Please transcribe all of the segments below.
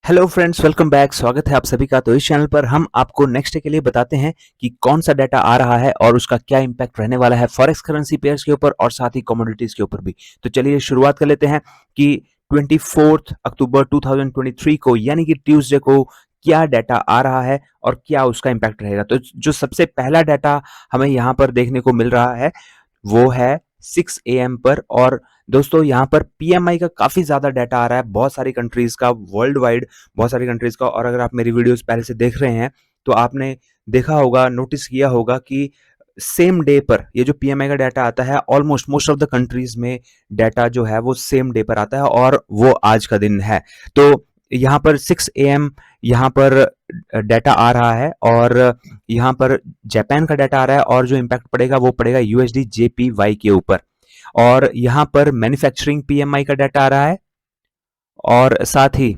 Hello friends, welcome back. स्वागत है आप सभी का। तो इस चैनल पर हम आपको नेक्स्ट डे के लिए बताते हैं कि कौन सा डाटा आ रहा है और उसका क्या इंपैक्ट रहने वाला है फॉरेक्स करेंसी पेयर्स के ऊपर और साथ ही कमोडिटीज के ऊपर भी। तो चलिए शुरुआत कर लेते हैं कि 24 अक्टूबर 2023 को यानी कि ट्यूसडे को क्या डाटा आ रहा है और क्या उसका इंपैक्ट रहेगा। तो जो सबसे पहला डाटा हमें यहाँ पर देखने को मिल रहा है वो है 6 AM पर। और दोस्तों यहाँ पर पीएमआई का काफी ज्यादा डाटा आ रहा है, बहुत सारी कंट्रीज का, वर्ल्ड वाइड बहुत सारी कंट्रीज का। और अगर आप मेरी वीडियोस पहले से देख रहे हैं तो आपने देखा होगा, नोटिस किया होगा कि सेम डे पर ये जो पीएमआई का डाटा आता है, almost most of the countries में डाटा जो है वो सेम डे पर आता है और वो आज का दिन है। तो यहाँ पर 6 AM यहाँ पर डाटा आ रहा है और यहाँ पर जापान का डाटा आ रहा है और जो इम्पैक्ट पड़ेगा वो पड़ेगा यूएसडी जेपीवाई के ऊपर। और यहाँ पर मैन्युफैक्चरिंग पीएमआई का डाटा आ रहा है और साथ ही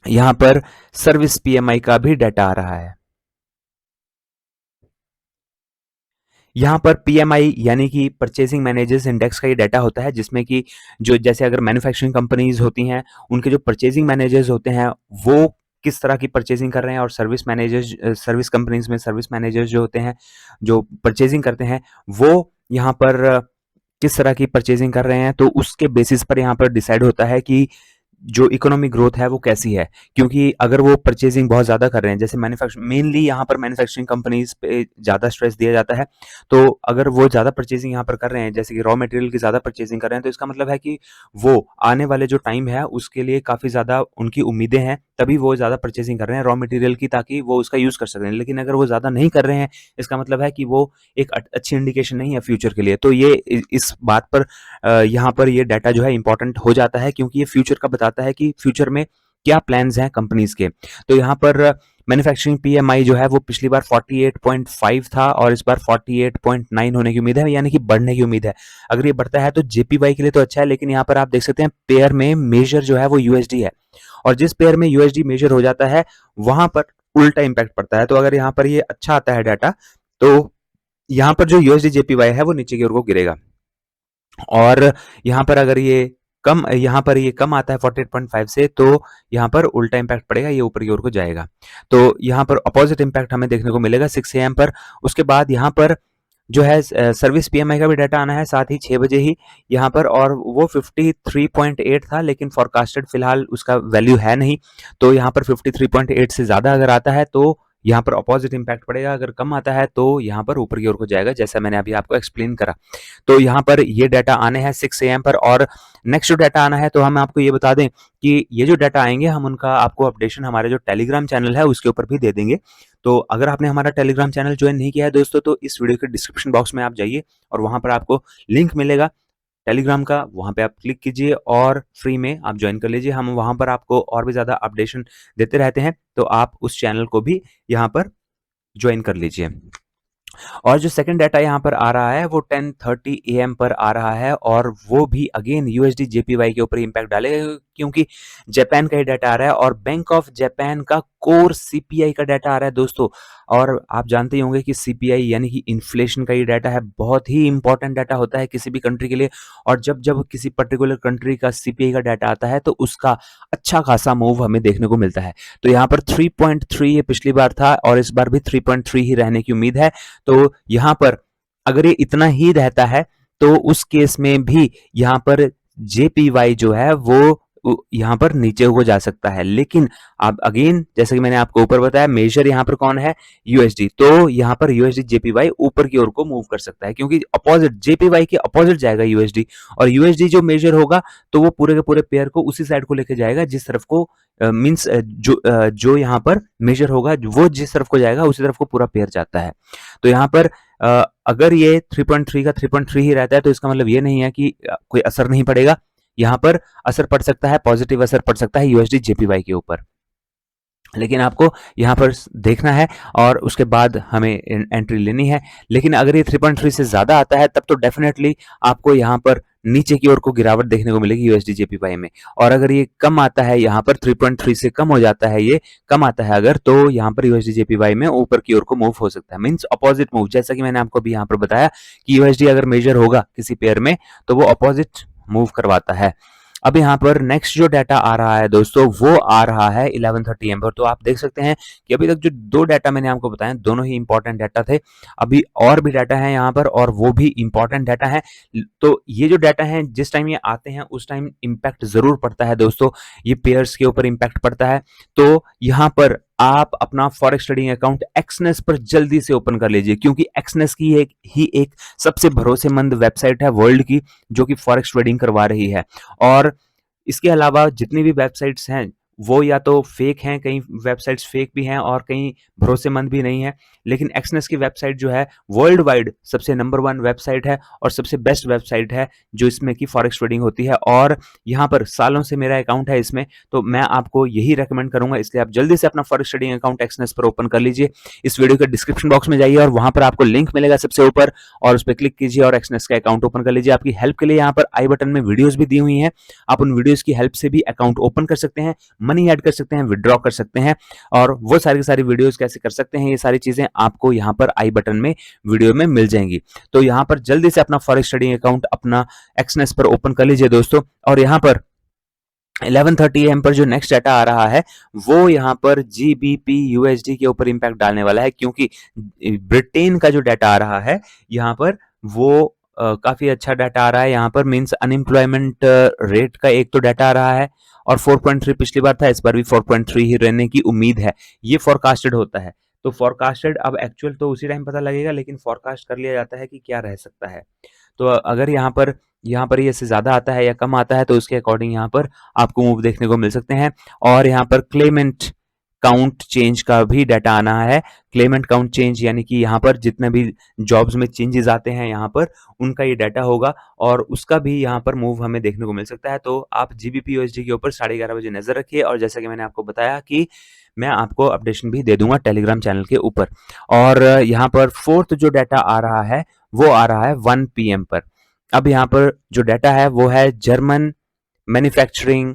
यहाँ पर सर्विस पीएमआई का भी डाटा आ रहा है। यहाँ पर पीएमआई यानी कि परचेसिंग मैनेजर्स इंडेक्स का ये डाटा होता है, जिसमें कि जो जैसे अगर मैन्युफैक्चरिंग कंपनीज होती हैं उनके जो परचेसिंग मैनेजर्स होते हैं वो किस तरह की परचेसिंग कर रहे हैं, और सर्विस मैनेजर्स, सर्विस कंपनीज में सर्विस मैनेजर्स जो होते हैं जो परचेसिंग करते हैं वो यहाँ पर किस तरह की परचेजिंग कर रहे हैं। तो उसके बेसिस पर यहाँ पर डिसाइड होता है कि जो इकोनॉमिक ग्रोथ है वो कैसी है। क्योंकि अगर वो परचेजिंग बहुत ज़्यादा कर रहे हैं, जैसे मैन्युफैक्चरिंग, मेनली यहाँ पर मैन्युफैक्चरिंग कंपनीज पे ज़्यादा स्ट्रेस दिया जाता है। तो अगर वो ज़्यादा परचेजिंग यहाँ पर कर रहे हैं, जैसे कि रॉ मटेरियल की ज़्यादा परचेजिंग कर रहे हैं, तो इसका मतलब है कि वो आने वाले जो टाइम है उसके लिए काफ़ी ज़्यादा उनकी उम्मीदें हैं, तभी वो ज़्यादा परचेजिंग कर रहे हैं रॉ मटेरियल की, ताकि वो उसका यूज़ कर सकें। लेकिन अगर वो ज़्यादा नहीं कर रहे हैं, इसका मतलब है कि वो एक अच्छी इंडिकेशन नहीं है फ्यूचर के लिए। तो ये इस बात पर यहाँ पर ये डाटा जो है इंपॉर्टेंट हो जाता है, क्योंकि ये फ्यूचर का बताता है कि फ्यूचर में क्या प्लान्स हैं कंपनीज के। तो यहाँ पर मैन्युफैक्चरिंग पीएमआई जो है वो पिछली बार 48.5 था और इस बार 48.9 होने की उम्मीद है, यानी कि बढ़ने की उम्मीद है। अगर ये बढ़ता है तो जेपीवाई के लिए तो अच्छा है, लेकिन यहाँ पर आप देख सकते हैं पेयर में मेजर जो है वो यूएसडी है, और जिस पेयर में यूएसडी मेजर हो जाता है वहां पर उल्टा इंपैक्ट पड़ता है। तो अगर यहाँ पर ये अच्छा आता है डाटा तो यहाँ पर जो यूएसडी जेपीवाई है वो नीचे की ओर को गिरेगा, और यहाँ पर अगर यहाँ पर ये कम आता है 48.5 से, तो यहाँ पर उल्टा इंपैक्ट पड़ेगा, ये ऊपर की ओर को जाएगा। तो यहाँ पर अपोजिट इंपैक्ट हमें देखने को मिलेगा 6 AM पर। उसके बाद यहाँ पर जो है सर्विस पीएमआई का भी डाटा आना है साथ ही 6 बजे ही यहाँ पर, और वो 53.8 था, लेकिन फोरकास्टेड फिलहाल उसका वैल्यू है नहीं। तो यहाँ पर 53.8 से ज़्यादा अगर आता है तो यहाँ पर अपोजिट इंपैक्ट पड़ेगा, अगर कम आता है तो यहाँ पर ऊपर की ओर को जाएगा, जैसा मैंने अभी आपको एक्सप्लेन करा। तो यहाँ पर ये डाटा आने हैं 6 AM पर। और नेक्स्ट जो डाटा आना है तो हम आपको ये बता दें कि ये जो डाटा आएंगे हम उनका आपको अपडेशन हमारे जो टेलीग्राम चैनल है उसके ऊपर भी दे देंगे। तो अगर आपने हमारा टेलीग्राम चैनल ज्वाइन नहीं किया है दोस्तों, तो इस वीडियो के डिस्क्रिप्शन बॉक्स में आप जाइए और वहां पर आपको लिंक मिलेगा टेलीग्राम का, वहां पे आप क्लिक कीजिए और फ्री में आप ज्वाइन कर लीजिए। हम वहां पर आपको और भी ज्यादा अपडेशन देते रहते हैं, तो आप उस चैनल को भी यहाँ पर ज्वाइन कर लीजिए। और जो सेकंड डाटा यहाँ पर आ रहा है वो 10:30 AM पर आ रहा है, और वो भी अगेन यूएसडी जेपीवाई के ऊपर इंपैक्ट डालेगा, क्योंकि जापान का ही डाटा आ रहा है और बैंक ऑफ जापान का कोर सीपीआई का डाटा आ रहा है दोस्तों। और आप जानते ही होंगे कि सीपीआई यानी कि इन्फ्लेशन का ये डाटा है, बहुत ही इंपॉर्टेंट डाटा होता है किसी भी कंट्री के लिए। और जब जब किसी पर्टिकुलर कंट्री का सीपीआई का डाटा आता है तो उसका अच्छा खासा मूव हमें देखने को मिलता है। तो यहाँ पर 3.3 ये पिछली बार था और इस बार भी 3.3 ही रहने की उम्मीद है। तो यहाँ पर अगर ये इतना ही रहता है तो उस केस में भी यहाँ पर जेपीवाई जो है वो यहाँ पर नीचे हो जा सकता है। लेकिन अब अगेन जैसे कि मैंने आपको ऊपर बताया, मेजर यहाँ पर कौन है, यूएसडी। तो यहाँ पर यूएसडी जेपीवाई ऊपर की ओर को मूव कर सकता है, क्योंकि अपोजिट जेपीवाई के अपोजिट जाएगा यूएसडी, और यूएसडी जो मेजर होगा तो वो पूरे के पूरे पेयर को उसी साइड को लेके जाएगा जिस तरफ को मींस जो यहाँ पर मेजर होगा वो जिस तरफ को जाएगा उसी तरफ को पूरा पेयर जाता है। तो यहाँ पर अगर ये 3.3 का 3.3 ही रहता है तो इसका मतलब ये नहीं है कि कोई असर नहीं पड़ेगा। यहाँ पर असर पड़ सकता है, पॉजिटिव असर पड़ सकता है यूएसडी जेपीवाई के ऊपर, लेकिन आपको यहाँ पर देखना है और उसके बाद हमें एंट्री लेनी है। लेकिन अगर ये 3.3 से ज्यादा आता है तब तो डेफिनेटली आपको यहाँ पर नीचे की ओर को गिरावट देखने को मिलेगी यूएसडी जेपीवाई में। और अगर ये कम आता है, यहाँ पर 3.3 से कम हो जाता है, ये कम आता है अगर, तो यहाँ पर यूएसडी जेपीवाई में ऊपर की ओर को मूव हो सकता है, मींस अपोजिट मूव। जैसा कि मैंने आपको भी यहाँ पर बताया कि यूएसडी अगर मेजर होगा किसी पेयर में तो वो अपोजिट मूव करवाता है। अब यहाँ पर नेक्स्ट जो डाटा आ रहा है दोस्तों, वो आ रहा है 11:30 AM पर। तो आप देख सकते हैं कि अभी तक जो 2 डाटा मैंने आपको बताए, दोनों ही इंपॉर्टेंट डाटा थे। अभी और भी डाटा है यहाँ पर और वो भी इंपॉर्टेंट डाटा है। तो ये जो डाटा है जिस टाइम ये आते हैं उस टाइम इम्पैक्ट ज़रूर पड़ता है दोस्तों, ये पेयर्स के ऊपर इम्पैक्ट पड़ता है। तो यहाँ पर आप अपना फॉरेक्स ट्रेडिंग अकाउंट एक्सनेस पर जल्दी से ओपन कर लीजिए, क्योंकि एक्सनेस की एक सबसे भरोसेमंद वेबसाइट है वर्ल्ड की, जो कि फॉरेक्स ट्रेडिंग करवा रही है। और इसके अलावा जितनी भी वेबसाइट्स हैं वो या तो फेक हैं, कई वेबसाइट्स फेक भी हैं और कई भरोसेमंद भी नहीं है। लेकिन एक्सनेस की वेबसाइट जो है वर्ल्ड वाइड सबसे नंबर 1 वेबसाइट है और सबसे बेस्ट वेबसाइट है जो इसमें की फॉरेक्स ट्रेडिंग होती है। और यहाँ पर सालों से मेरा अकाउंट है इसमें, तो मैं आपको यही रेकमेंड करूंगा, इसलिए आप जल्दी से अपना फॉरेक्स ट्रेडिंग अकाउंट एक्सनेस पर ओपन कर लीजिए। इस वीडियो के डिस्क्रिप्शन बॉक्स में जाइए और वहां पर आपको लिंक मिलेगा सबसे ऊपर, और उस पर क्लिक कीजिए और एक्सनेस का अकाउंट ओपन कर लीजिए। आपकी हेल्प के लिए यहाँ पर आई बटन में वीडियोज भी दी हुई है, आप उन वीडियोज की हेल्प से भी अकाउंट ओपन कर सकते हैं, मनी ऐड कर सकते हैं, विड्रॉ कर सकते हैं, और वो सारी की सारी वीडियोस कैसे कर सकते हैं ये सारी चीजें आपको यहाँ पर आई बटन में वीडियो में मिल जाएंगी। तो यहाँ पर जल्दी से अपना फॉरेक्स ट्रेडिंग अकाउंट अपना एक्सनेस पर ओपन कर लीजिए दोस्तों। और यहाँ पर 11:30 AM पर जो नेक्स्ट डाटा आ रहा है वो यहाँ पर GBP USD के ऊपर इंपैक्ट डालने वाला है, क्योंकि ब्रिटेन का जो डाटा आ रहा है यहाँ पर वो काफी अच्छा डाटा आ रहा है। यहाँ पर मींस अनएम्प्लॉयमेंट रेट का एक तो डाटा आ रहा है, और 4.3 पिछली बार था, इस बार भी 4.3 ही रहने की उम्मीद है, ये फोरकास्टेड होता है। तो फोरकास्टेड, अब एक्चुअल तो उसी टाइम पता लगेगा, लेकिन फोरकास्ट कर लिया जाता है कि क्या रह सकता है। तो अगर यहाँ पर ये इससे ज्यादा आता है या कम आता है तो उसके अकॉर्डिंग यहाँ पर आपको मूव देखने को मिल सकते हैं। और यहाँ पर क्लेमेंट काउंट चेंज का भी डाटा आना है। क्लेमेंट काउंट चेंज यानी कि यहाँ पर जितने भी जॉब्स में चेंजेस आते हैं यहाँ पर उनका ये डाटा होगा, और उसका भी यहाँ पर मूव हमें देखने को मिल सकता है। तो आप GBP USD के ऊपर 11:30 बजे नजर रखिए, और जैसा कि मैंने आपको बताया कि मैं आपको अपडेशन भी दे दूंगा टेलीग्राम चैनल के ऊपर। और यहाँ पर फोर्थ जो डाटा आ रहा है वो आ रहा है 1 PM पर। अब यहाँ पर जो डाटा है वो है जर्मन मैन्युफैक्चरिंग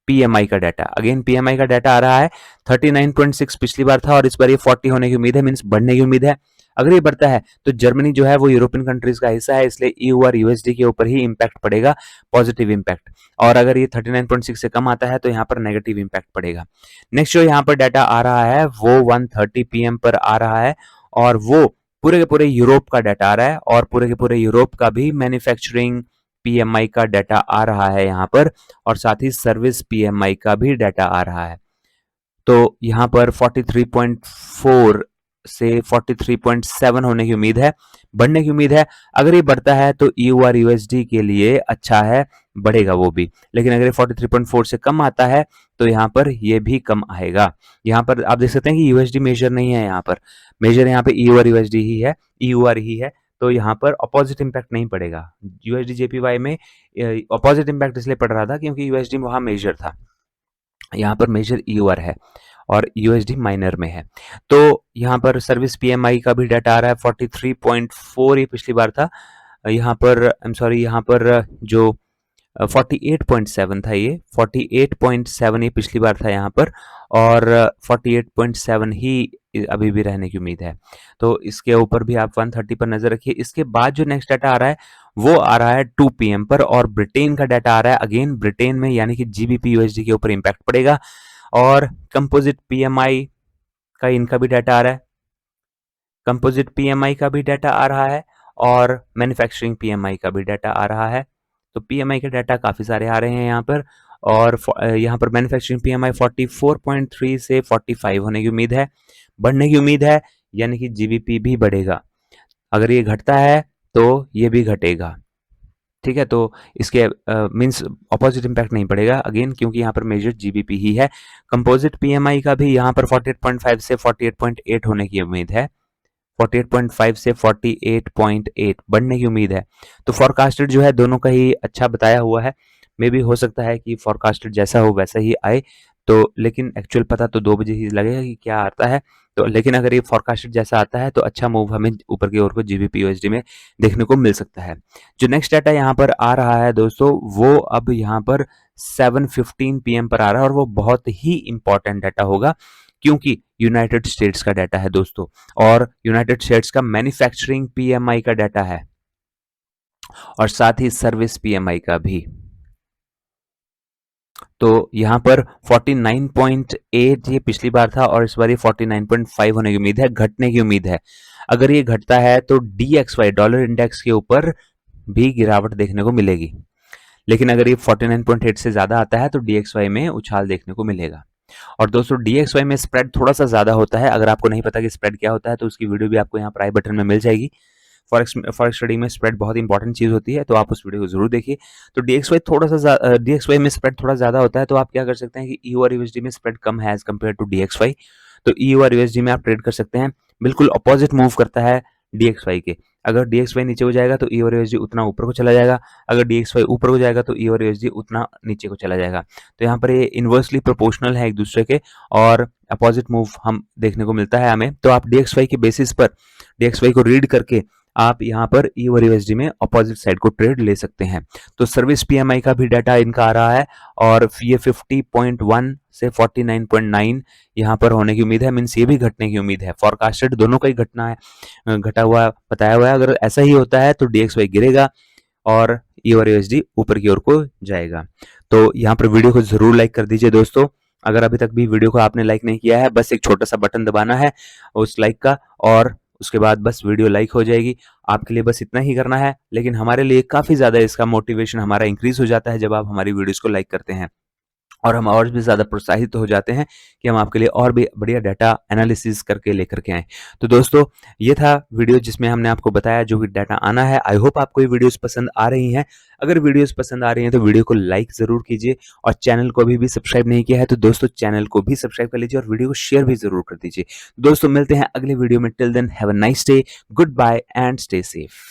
PMI का डाटा। अगेन PMI का डाटा आ रहा है 39.6 पिछली बार था, और इस बार ये 40 होने की उम्मीद है, मींस बढ़ने की उम्मीद है। अगर ये बढ़ता है तो जर्मनी जो है वो यूरोपियन कंट्रीज का हिस्सा है, इसलिए EU और USD के ऊपर ही इंपैक्ट पड़ेगा, पॉजिटिव इंपैक्ट। और अगर ये 39.6 से कम आता है तो यहाँ पर नेगेटिव इंपैक्ट पड़ेगा। नेक्स्ट जो यहाँ पर डाटा आ रहा है वो 1:30 PM पर आ रहा है, और वो पूरे के पूरे यूरोप का डाटा आ रहा है, और पूरे के पूरे यूरोप का भी मैन्युफैक्चरिंग PMI का डाटा आ रहा है यहाँ पर, और साथ ही सर्विस PMI का भी डाटा आ रहा है। तो यहाँ पर 43.4 से 43.7 होने की उम्मीद है, बढ़ने की उम्मीद है। अगर ये बढ़ता है तो EU और USD के लिए अच्छा है, बढ़ेगा वो भी। लेकिन अगर ये 43.4 से कम आता है तो यहाँ पर ये भी कम आएगा। यहाँ पर आप देख सकते हैं कि USD मेजर नहीं है, यहाँ पर मेजर यहाँ पे EU और USD ही है, EUR ही है। तो यहाँ पर अपोजिट इंपैक्ट नहीं पड़ेगा। USD JPY में अपोजिट इंपैक्ट इसलिए पड़ रहा था क्योंकि USD वहां मेजर था, यहाँ पर मेजर EUR है और USD माइनर में है। तो यहाँ पर सर्विस PMI का भी डाटा आ रहा है 43.4, ये पिछली बार था। यहाँ पर आई एम सॉरी, यहाँ पर जो 48.7 था, ये 48.7 ये पिछली बार था यहाँ पर, और 48.7 ही अभी भी रहने की उम्मीद है। तो इसके ऊपर भी आप 1:30 पर नजर रखिए। इसके बाद जो नेक्स्ट डाटा आ रहा है वो आ रहा है 2 PM पर, और ब्रिटेन का डाटा आ रहा है। अगेन ब्रिटेन में यानी कि GBP USD के ऊपर इंपैक्ट पड़ेगा, और कंपोजिट PMI का इनका भी डाटा आ रहा है, कंपोजिट PMI का भी डाटा आ रहा है, और मैन्युफैक्चरिंग PMI का भी डाटा आ रहा है। तो PMI के डाटा काफ़ी सारे आ रहे हैं यहाँ पर, और यहाँ पर मैन्युफैक्चरिंग PMI 44.3 से 45 होने की उम्मीद है, बढ़ने की उम्मीद है, यानी कि GBP भी बढ़ेगा। अगर ये घटता है तो ये भी घटेगा, ठीक है। तो इसके मींस अपोजिट इंपैक्ट नहीं पड़ेगा अगेन, क्योंकि यहाँ पर मेजर GBP ही है। कंपोजिट PMI का भी यहाँ पर 48.5 से 48.8 होने की उम्मीद है, 48.5 से 48.8 बढ़ने की उम्मीद है। तो फोरकास्टेड जो है दोनों का ही अच्छा बताया हुआ है, मे भी हो सकता है कि फोरकास्टेड जैसा हो वैसा ही आए, तो लेकिन एक्चुअल पता तो 2 बजे ही लगेगा कि क्या आता है। तो लेकिन अगर ये फोरकास्टेड जैसा आता है तो अच्छा मूव हमें ऊपर की ओर को GBP USD में देखने को मिल सकता है। जो नेक्स्ट डाटा यहाँ पर आ रहा है दोस्तों वो अब यहाँ पर 7:15 PM पर आ रहा है, और वो बहुत ही इंपॉर्टेंट डाटा होगा, क्योंकि यूनाइटेड स्टेट्स का डाटा है दोस्तों, और यूनाइटेड स्टेट्स का मैन्युफैक्चरिंग PMI का डाटा है, और साथ ही सर्विस PMI का भी। तो यहाँ पर 49.8 ये पिछली बार था और इस बार ये 49.5 होने की उम्मीद है, घटने की उम्मीद है। अगर ये घटता है तो DXY डॉलर इंडेक्स के ऊपर भी गिरावट देखने को मिलेगी, लेकिन अगर ये 49.8 से ज्यादा आता है तो DXY में उछाल देखने को मिलेगा। और दोस्तों DXY में स्प्रेड थोड़ा सा ज्यादा होता है। अगर आपको नहीं पता कि स्प्रेड क्या होता है तो उसकी वीडियो भी आपको यहाँ पर आई बटन में मिल जाएगी। फॉरेक्स स्टडी में स्प्रेड बहुत इंपॉर्टेंट चीज होती है, तो आप उस वीडियो को जरूर देखिए। तो DXY में स्प्रेड थोड़ा ज्यादा होता है, तो आप क्या कर सकते हैं कि EU और USD में स्प्रेड कम है एज कम्पेयर टू DXY। तो EU और USD में आप ट्रेड कर सकते हैं। बिल्कुल अपोजिट मूव करता है DXY के। अगर DXY नीचे हो जाएगा तो EU और USD उतना ऊपर को चला जाएगा, अगर DXY ऊपर हो जाएगा तो EU और USD उतना नीचे को चला जाएगा। तो यहाँ पर ये इन्वर्सली प्रोपोर्शनल है एक दूसरे के और अपोजिट मूव हम देखने को मिलता है हमें। तो आप DXY के बेसिस पर DXY को रीड करके आप यहाँ पर EU और USD में अपोजिट साइड को ट्रेड ले सकते हैं। तो सर्विस PMI का भी डाटा इनका आ रहा है और ये 50.1 से 49.9 यहाँ पर होने की उम्मीद है। मीन्स ये भी घटने की उम्मीद है। फॉरकास्टेड दोनों का ही घटना है, घटा हुआ बताया हुआ है। अगर ऐसा ही होता है तो DXY गिरेगा और EU और USD ऊपर की ओर को जाएगा। तो यहाँ पर वीडियो को जरूर लाइक कर दीजिए दोस्तों। अगर अभी तक भी वीडियो को आपने लाइक नहीं किया है, बस एक छोटा सा बटन दबाना है उस लाइक का और उसके बाद बस वीडियो लाइक हो जाएगी। आपके लिए बस इतना ही करना है, लेकिन हमारे लिए काफी ज्यादा इसका मोटिवेशन हमारा इंक्रीज हो जाता है जब आप हमारी वीडियोस को लाइक करते हैं और हम और भी ज़्यादा प्रोत्साहित हो जाते हैं कि हम आपके लिए और भी बढ़िया डाटा एनालिसिस करके लेकर के आएँ। तो दोस्तों ये था वीडियो जिसमें हमने आपको बताया जो भी डाटा आना है। आई होप आपको ये वीडियोस पसंद आ रही हैं। अगर वीडियोस पसंद आ रही हैं तो वीडियो को लाइक ज़रूर कीजिए और चैनल को अभी भी सब्सक्राइब नहीं किया है तो दोस्तों चैनल को भी सब्सक्राइब कर लीजिए और वीडियो को शेयर भी ज़रूर कर दीजिए। दोस्तों मिलते हैं अगले वीडियो में। Till then have a nice day, goodbye and stay safe.